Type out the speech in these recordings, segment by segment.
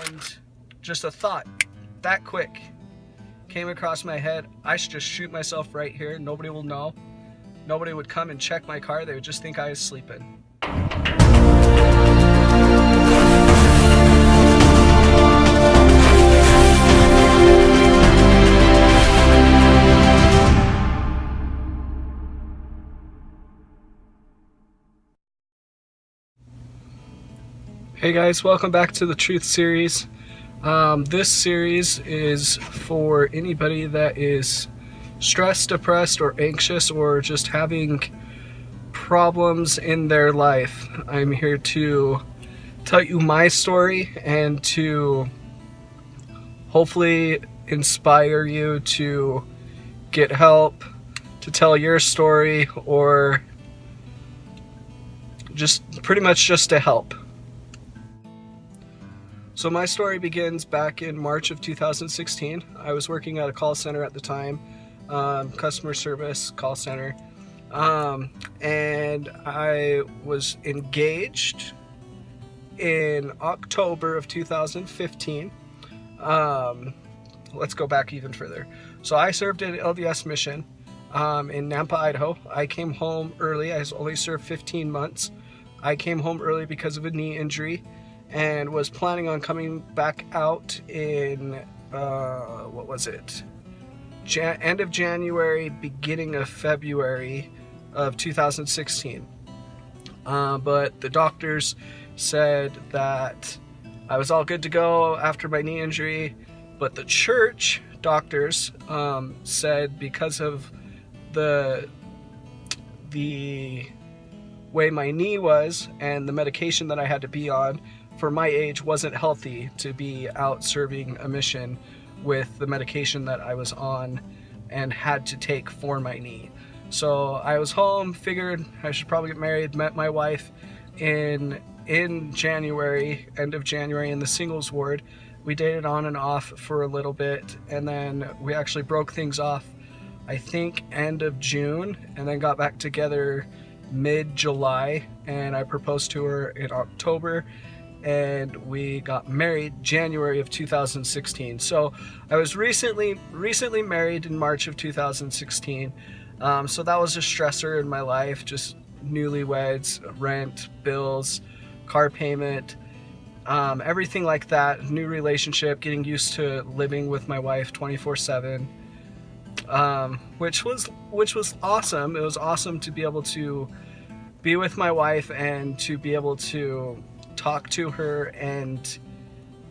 and just a thought that quick came across my head. I should just shoot myself right here. Nobody will know. Nobody would come and check my car. They would just think I was sleeping. Hey guys, welcome back to the Truth series. This series is for anybody that is stressed, depressed, or anxious, or just having problems in their life. I'm here to tell you my story and to hopefully inspire you to get help, to tell your story, or just pretty much just to help. So my story begins back in March of 2016. I was working at a call center at the time, customer service call center, and I was engaged in October of 2015. Let's go back even further. So I served an LDS mission in Nampa, Idaho. I came home early. I only served 15 months. I came home early because of a knee injury, and was planning on coming back out in, what was it? End of January, beginning of February of 2016. But the doctors said that I was all good to go after my knee injury, but the church doctors said because of the way my knee was and the medication that I had to be on for my age wasn't healthy to be out serving a mission with the medication that I was on and had to take for my knee. So I was home, figured I should probably get married, met my wife in January, end of January, in the singles ward. We dated on and off for a little bit, and then we actually broke things off, I think, end of June, and then got back together mid-July, and I proposed to her in October, and we got married January of 2016. So I was recently married in March of 2016. So that was a stressor in my life, just newlyweds, rent, bills, car payment, everything like that. New relationship, getting used to living with my wife 24/7, which was awesome. It was awesome to be able to be with my wife and to be able to talk to her and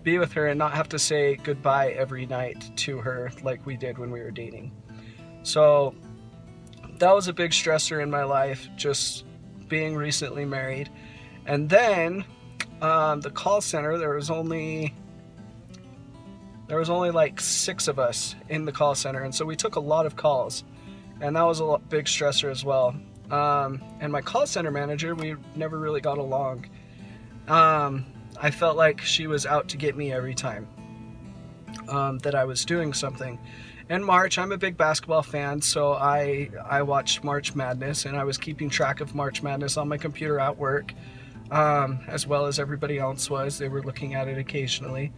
be with her and not have to say goodbye every night to her like we did when we were dating. So that was a big stressor in my life, just being recently married. And then the call center, there was only like 6 of us in the call center, and so we took a lot of calls, and that was a big stressor as well. And my call center manager, we never really got along. I felt like she was out to get me every time that I was doing something. In March, I'm a big basketball fan, so I watched March Madness, and I was keeping track of March Madness on my computer at work, as well as everybody else was. They were looking at it occasionally.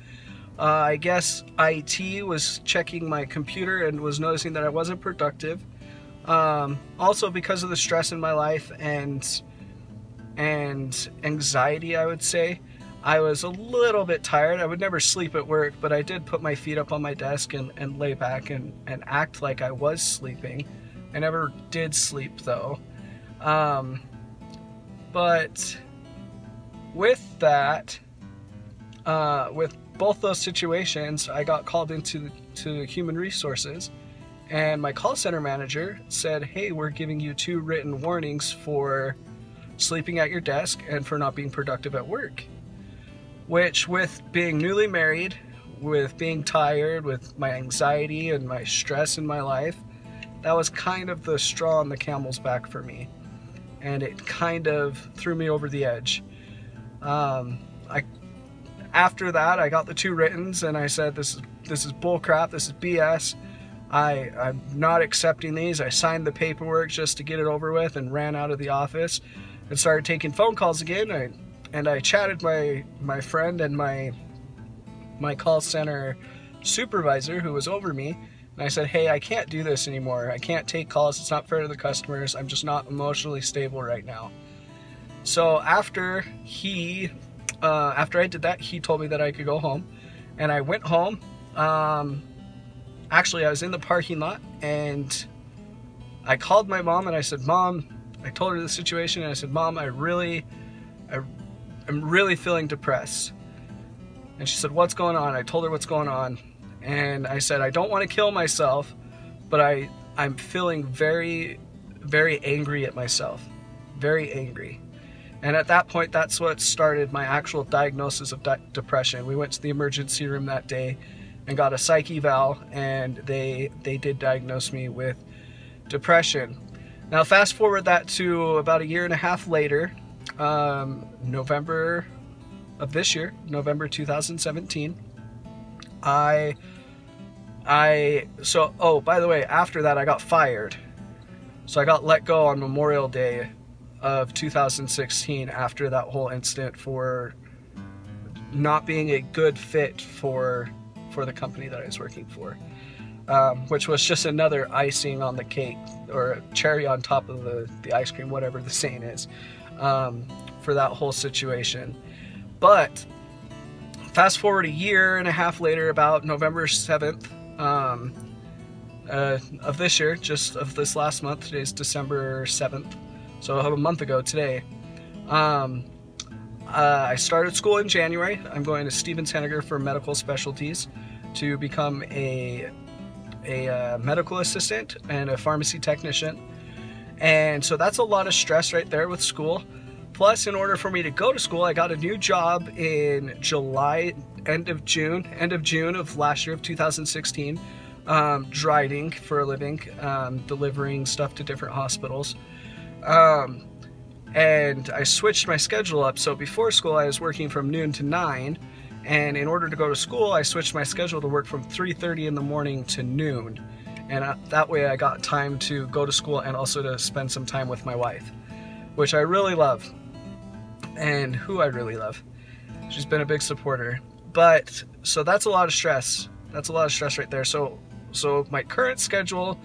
I guess IT was checking my computer and was noticing that I wasn't productive. Also because of the stress in my life and anxiety, I would say. I was a little bit tired. I would never sleep at work, but I did put my feet up on my desk and lay back and act like I was sleeping. I never did sleep though. But with that, with both those situations, I got called into human resources, and my call center manager said, "Hey, we're giving you 2 written warnings for sleeping at your desk and for not being productive at work." Which, with being newly married, with being tired, with my anxiety and my stress in my life, that was kind of the straw on the camel's back for me, and it kind of threw me over the edge. After that, I got the 2 writtens, and I said, this is bull crap, this is BS. I'm not accepting these. I signed the paperwork just to get it over with and ran out of the office and started taking phone calls again. I chatted my friend and my my call center supervisor who was over me, and I said, hey, I can't do this anymore. I can't take calls. It's not fair to the customers. I'm just not emotionally stable right now. So after I did that, he told me that I could go home, and I went home. Actually, I was in the parking lot, and I called my mom, and I said, Mom, I told her the situation, and I said, Mom, I'm really feeling depressed. And she said, what's going on? I told her what's going on. And I said, I don't want to kill myself, but I'm feeling very, very angry at myself. Very angry. And at that point, that's what started my actual diagnosis of depression. We went to the emergency room that day and got a psych eval, and they did diagnose me with depression. Now, fast forward that to about 1.5 years later, November of this year, November 2017, by the way, after that I got fired. So I got let go on Memorial Day of 2016 after that whole incident for not being a good fit for the company that I was working for, which was just another icing on the cake, or a cherry on top of the ice cream, whatever the saying is, for that whole situation. But fast forward 1.5 years later, about November 7th of this year, just of this last month, today's December 7th, so a month ago today, I started school in January. I'm going to Stevens Henniger for medical specialties to become a medical assistant and a pharmacy technician. And so that's a lot of stress right there with school. Plus, in order for me to go to school, I got a new job in July, end of June of last year of 2016, driving for a living, delivering stuff to different hospitals. And I switched my schedule up. So before school, I was working from noon to 9. And in order to go to school, I switched my schedule to work from 3:30 in the morning to noon. And that way I got time to go to school and also to spend some time with my wife, which I really love. And who I really love. She's been a big supporter. But, so that's a lot of stress. That's a lot of stress right there. So my current schedule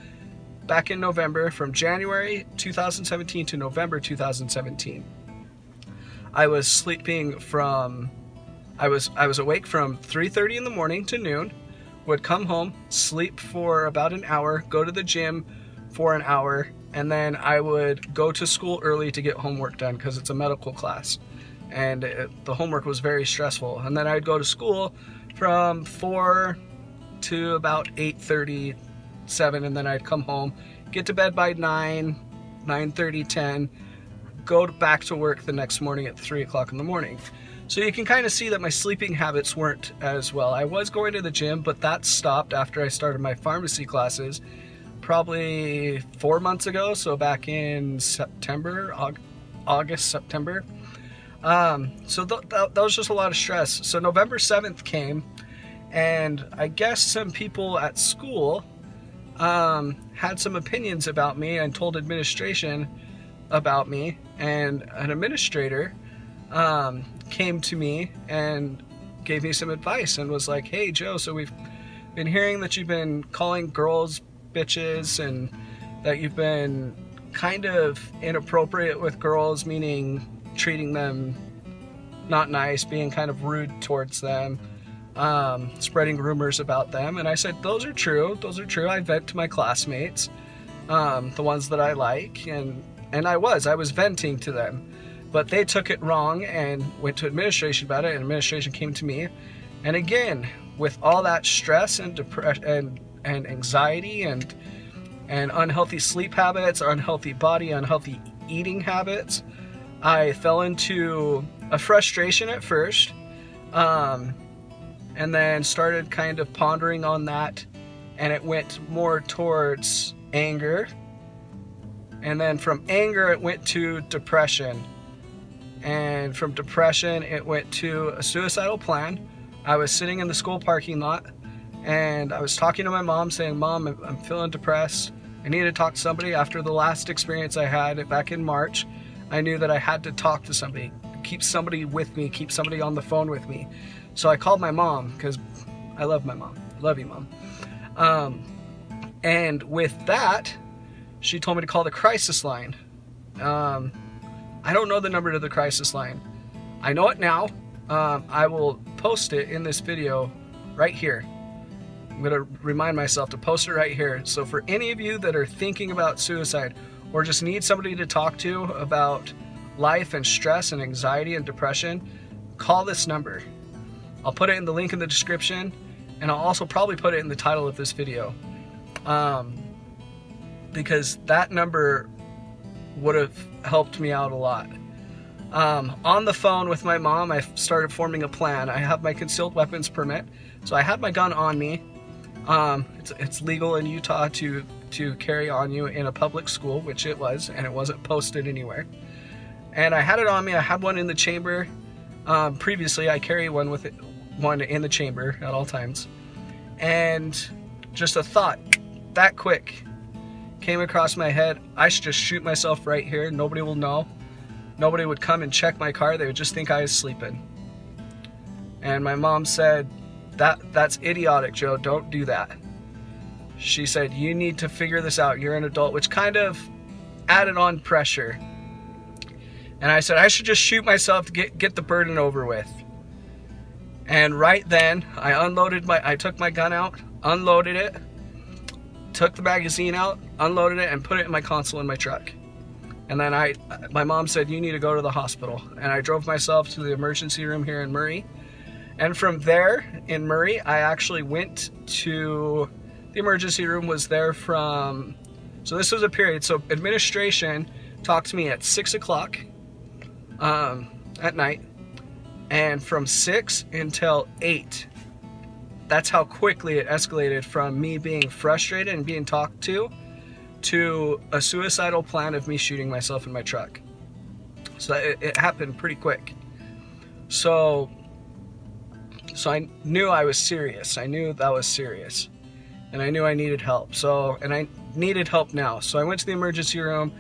back in November, from January 2017 to November 2017, I was sleeping from, I was awake from 3:30 in the morning to noon, would come home, sleep for about an hour, go to the gym for an hour, and then I would go to school early to get homework done because it's a medical class, and the homework was very stressful. And then I'd go to school from 4 to about 8:30, 7, and then I'd come home, get to bed by 9, 9:30, 10, go back to work the next morning at 3 o'clock in the morning. So you can kind of see that my sleeping habits weren't as well. I was going to the gym, but that stopped after I started my pharmacy classes probably 4 months ago, so back in September, August, September. So that was just a lot of stress. So November 7th came, and I guess some people at school had some opinions about me and told administration about me, and an administrator came to me and gave me some advice and was like, hey Joe, so we've been hearing that you've been calling girls bitches and that you've been kind of inappropriate with girls, meaning treating them not nice, being kind of rude towards them, spreading rumors about them. And I said, those are true. I vent to my classmates, the ones that I like, and I was venting to them. But they took it wrong and went to administration about it, and administration came to me. And again, with all that stress and depression and anxiety and unhealthy sleep habits, unhealthy body, unhealthy eating habits, I fell into a frustration at first, and then started kind of pondering on that, and it went more towards anger. And then from anger, it went to depression. And from depression, it went to a suicidal plan. I was sitting in the school parking lot, and I was talking to my mom saying, Mom, I'm feeling depressed. I need to talk to somebody. After the last experience I had back in March, I knew that I had to talk to somebody. keep somebody with me, keep somebody on the phone with me. So I called my mom, because I love my mom. Love you, Mom. And with that, she told me to call the crisis line. I don't know the number to the crisis line. I know it now. I will post it in this video right here. I'm going to remind myself to post it right here. So for any of you that are thinking about suicide or just need somebody to talk to about life and stress and anxiety and depression, call this number. I'll put it in the link in the description, and I'll also probably put it in the title of this video. Because that number would have helped me out a lot. On the phone with my mom, I started forming a plan. I have my concealed weapons permit, so I had my gun on me. It's legal in Utah to carry on you in a public school, which it was, and it wasn't posted anywhere. And I had it on me. I had one in the chamber. Previously, I carry one in the chamber at all times. And just a thought that quick came across my head. I should just shoot myself right here. Nobody will know. Nobody would come and check my car. They would just think I was sleeping. And my mom said, that's idiotic, Joe. Don't do that. She said, you need to figure this out. You're an adult, which kind of added on pressure. And I said, I should just shoot myself to get the burden over with. And right then, I took my gun out, unloaded it, took the magazine out, unloaded it, and put it in my console in my truck. And then my mom said, you need to go to the hospital. And I drove myself to the emergency room here in Murray. And from there, in Murray, I actually went to, the emergency room was there from, so this was a period. So administration talked to me at 6 o'clock at night. And from 6 until 8, that's how quickly it escalated from me being frustrated and being talked to a suicidal plan of me shooting myself in my truck. So it happened pretty quick. So I knew I was serious. I knew that was serious. And I knew I needed help. And I needed help now. So I went to the emergency room,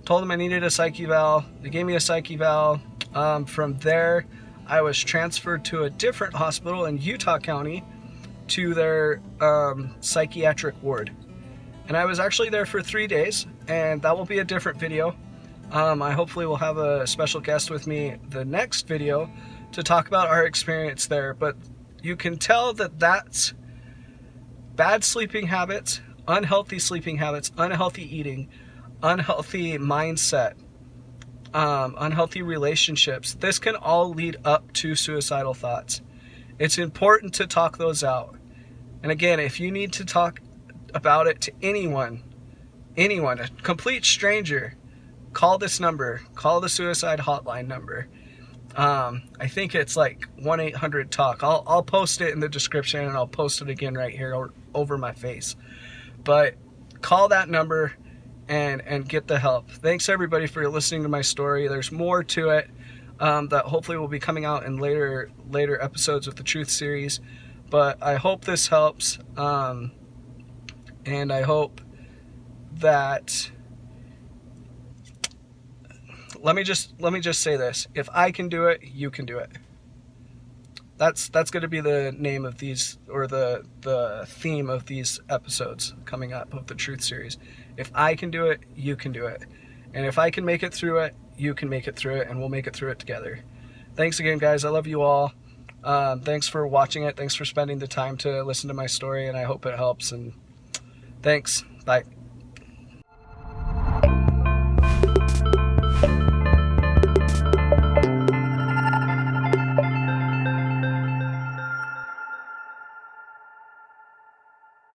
told them I needed a psych eval. They gave me a psych eval. From there, I was transferred to a different hospital in Utah County to their psychiatric ward. And I was actually there for 3 days, and that will be a different video. I hopefully will have a special guest with me the next video to talk about our experience there. But you can tell that that's bad sleeping habits, unhealthy eating, unhealthy mindset, unhealthy relationships. This can all lead up to suicidal thoughts. It's important to talk those out. And again, if you need to talk about it to anyone, a complete stranger, call this number, call the suicide hotline number. I think it's like 1-800-TALK. I'll post it in the description, and I'll post it again right here over my face. But call that number and get the help. Thanks everybody for listening to my story. There's more to it that hopefully will be coming out in later episodes of the Truth series. But I hope this helps, and I hope that, let me just say this: if I can do it, you can do it. That's going to be the name of these, or the theme of these episodes coming up of the Truth series. If I can do it, you can do it. And if I can make it through it, you can make it through it, and we'll make it through it together. Thanks again, guys. I love you all. Thanks for watching it. Thanks for spending the time to listen to my story, and I hope it helps. And thanks. Bye.